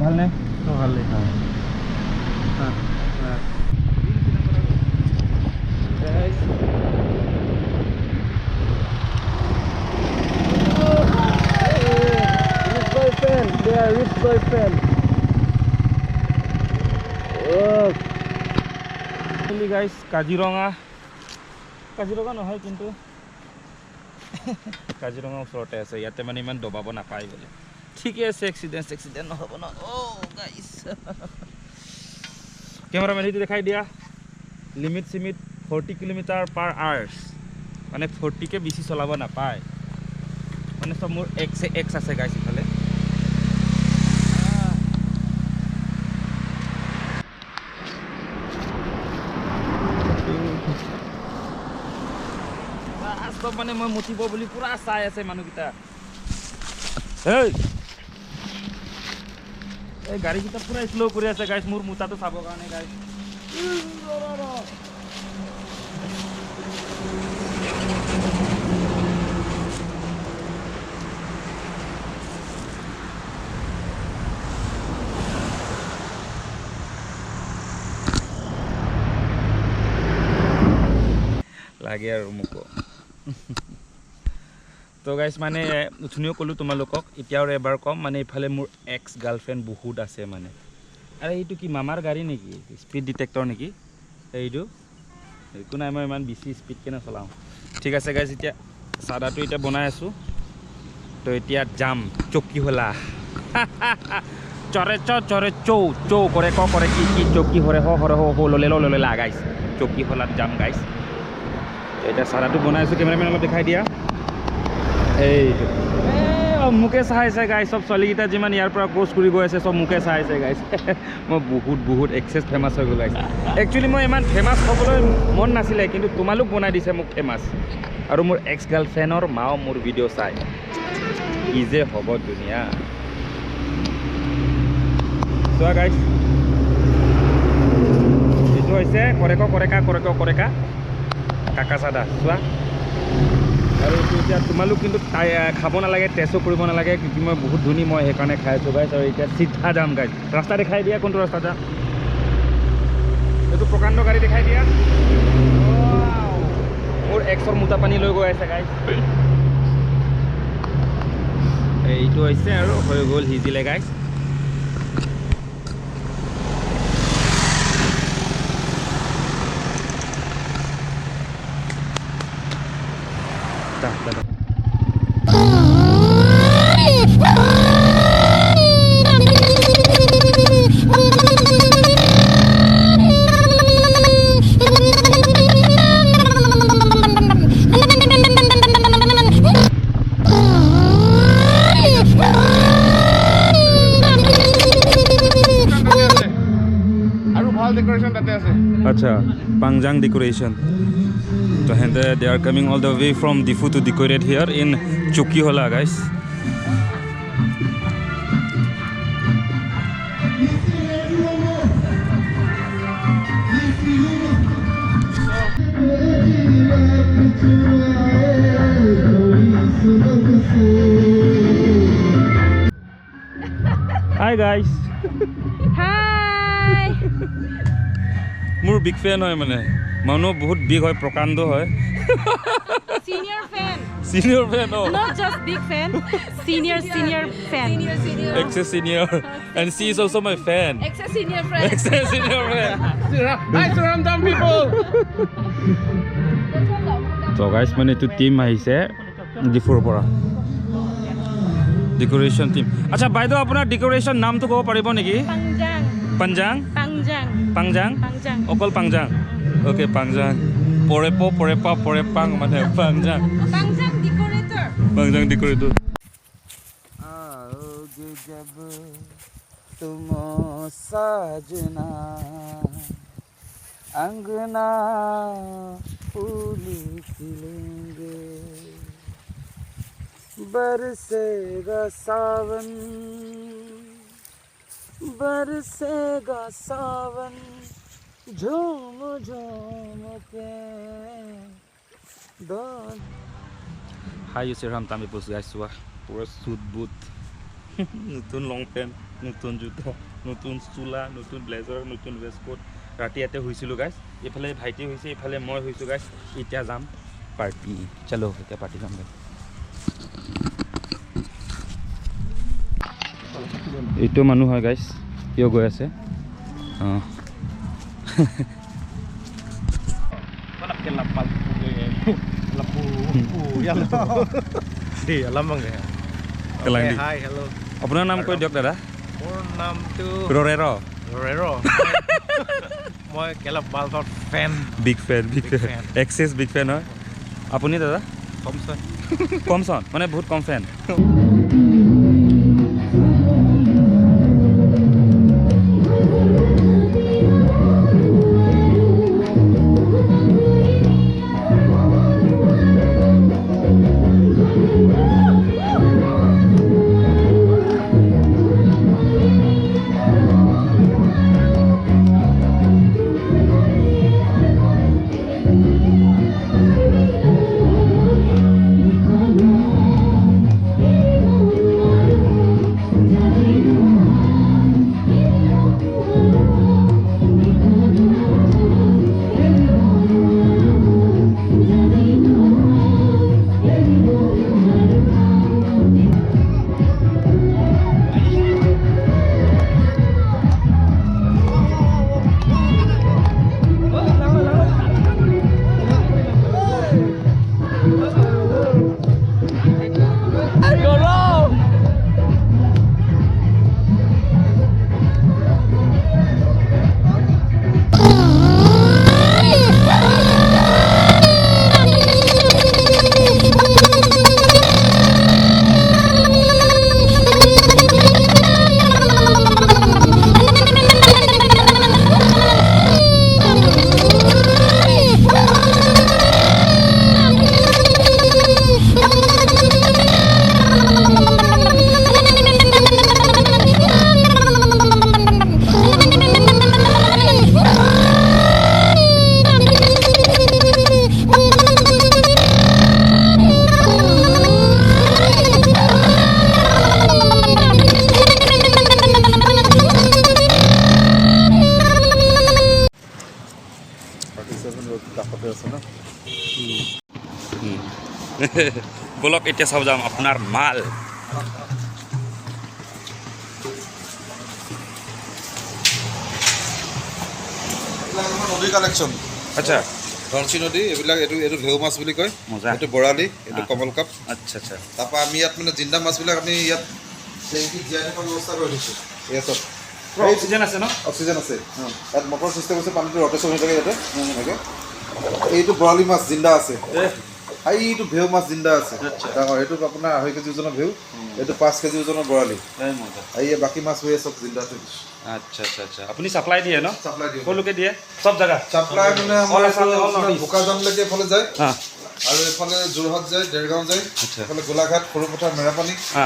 ভালনে ভালেই rich boyfriend. Oh. Hey guys, Kaziranga নহয় কিন্তু কাজিৰঙা ওচৰতে আছে ইয়াতে মানে ইমান দবাব নাপায় বলে ঠিকই আছে এক্সিডেন্ট নহব না ও গাইস ক্যামেৰামেন হেতু দেখাই দিয়া লিমিট 40 km/h মানে 40 কে বেছি চলাব নাপায় মানে সব মোৰ x আছে গাইস ইফালে সব মানে মই মুতিব বুলি পুৰা চাই আছে মানুহকিটা এই গাড়ী কিটা পুৰা স্লো কৰি আছে গাইস মোৰ মুতাটো চাব কাৰণে গাইস লাগে আৰু মুকো তো গাইস মানে উঠনিও কলো তোমালোকক এতিয়া আৰু এবাৰ কম মানে ইফালে মোৰ এক্স গাৰ্লফ্ৰেণ্ড বহুত আছে মানে আৰু এইটো কি মামাৰ গাড়ী নেকি স্পীড ডিটেক্টৰ নেকি এইটো একো নাই মই ইমান বেছি স্পীড কেনে চলাওঁ ঠিক আছে গাইস এতিয়া সাদাটো এতিয়া বনাই আছো তো এতিয়া যাম চকি হলা চৰে চৌ কৰে কি চকি হৰে হ ললে লা গাইস চকি হলাত যাম গাইস এটা সাদাটো বনাই আছো ক্যামেৰামেন অলপ দেখাই দিয়া এই মুকে চাইছে গাইস সব চলিগিটা যিমান ইয়াৰ পৰা ক্ৰছ কৰি গৈ আছে সব মুকে চাইছে গাইস মই বহুত এক্সেস ফেমাস হৈ গ'ল গাইস একচুয়ালি মই ইমান ফেমাস হ'বলৈ মন নাছিলে কিন্তু তোমালোক বনাই দিছে মোক ফেমাস আৰু মোৰ এক্স গাৰ্লফ্ৰেণ্ডৰ মাও মোৰ ভিডিঅ' চাই কি যে হ'ব দুনিয়া চোৱা গাইস এইটো হৈছে কৰেকা কাকা চাদা চোৱা আৰু এতিয়া তোমালোক কিন্তু খাব নালাগে টেষ্টো কৰিব নালাগে কিন্তু মই বহুত ধুনী মই সেইকাৰণে খাই আছোঁ গাইছ আৰু এতিয়া চিধা যাম গাইছ ৰাস্তা দেখাই দিয়া কোনটো ৰাস্তা যাম এইটো প্ৰকাণ্ড গাড়ী দেখাই দিয়া মোৰ এক্সৰ মোটা পানী লৈ গৈ আছে গাইছ এইটো হৈছে আৰু হৈ গ'ল সিজিলে গাইছ Acha, Pangjang decoration. So they are coming all the way from Difu to decorate here in Chukkihola, guys. Hi guys. Hi. মোৰ বিগ ফ্যান হয় মানে মানুহ বহুত বিগ হয় প্ৰকাণ্ড হয় Senior fan. oh Not just big fan. Senior fan. Senior and she is also my fan Senior fan. Senior fan Hi Surrounding people so guys মানে to team আহিছে ডিফুৰ পৰা ডেকোৰেশন টিম আচ্ছা বাইদেউ আপোনাৰ ডেকোৰেশন নামটো ক'ব পাৰিব নেকি Pangjang অকল Pangjang okay Pangjang pore pang মানে Pangjang decorator आओगे जब तुम साजना अंगना फूल खिलेंगे बरसेगा सावन झूम के दो Hi, you see Ram Tami Pus guys, pura suit boot নতুন লং পেণ্ট নতুন জোতা নতুন চোলা নতুন ব্লেজাৰ নতুন ৱেষ্টকোট ৰাতি ইয়াতে শুইছিলোঁ গাইছ এইফালে ভাইটি হৈছে এইফালে মই হৈছোঁ গাইছ এতিয়া যাম পাৰ্টি চলো এতিয়া পাৰ্টি যাম গাইছ এইটো মানুহ হয় গাইছ কিয় গৈ আছে অঁ Hi, hello. আপোনাৰ নাম কৈ দিয়ক দাদা মোৰ নামটো ৰৰেৰ Rorero. মই কেলা বালফৰ ফেন বিগ ফেন fan. এক্সেছ বিগ ফেন হয় আপুনি দাদা কমছন কম চন মানে বহুত কম ফেন বলক এতিয়া চাব যাম আপোনাৰ মাল নদী কালেকশ্যন আচ্ছা ধনশী নদী এইবিলাক এইটো ভেউ মাছ বুলি কয় মজা এইটো বৰালি এইটো কমল কাপ আচ্ছা আচ্ছা তাৰপৰা আমি ইয়াত মানে জিন্দা মাছবিলাক আমি ইয়াত টেংকিত জীয়াই থকাৰ ব্যৱস্থা কৰি দিছোঁ এয়া চব অক্সিজেন আছে ন অক্সিজেন আছে ইয়াত মটৰ চিষ্টেম আছে পানীটো ৰটেশ্যন হৈ থাকে ইয়াতে এনেকৈ এইটো বৰালি মাছ জিন্দা আছে এইটো ভেউ মাছ জিন্দা আছে ডাঙৰ এইটো আপোনাৰ 2.5 কেজি ওজনৰ ভেউ এইটো 5 কেজি ওজনৰ বৰালি এই বাকী মাছ হৈ চব জিন্দা আছে আচ্ছা আচ্ছা আচ্ছা আপুনি চাপ্লাই দিয়ে ন চাপ্লাই দিওঁ সকলোকে দিয়ে চব জায়গা চাপ্লাই মানে আমাৰ বোকাজানলৈকে এইফালে যায় হা আৰু এইফালে যোৰহাট যায় দেৰগাঁও যায় আচ্ছা এইফালে গোলাঘাট সৰুপথাৰ মেৰাপানী হা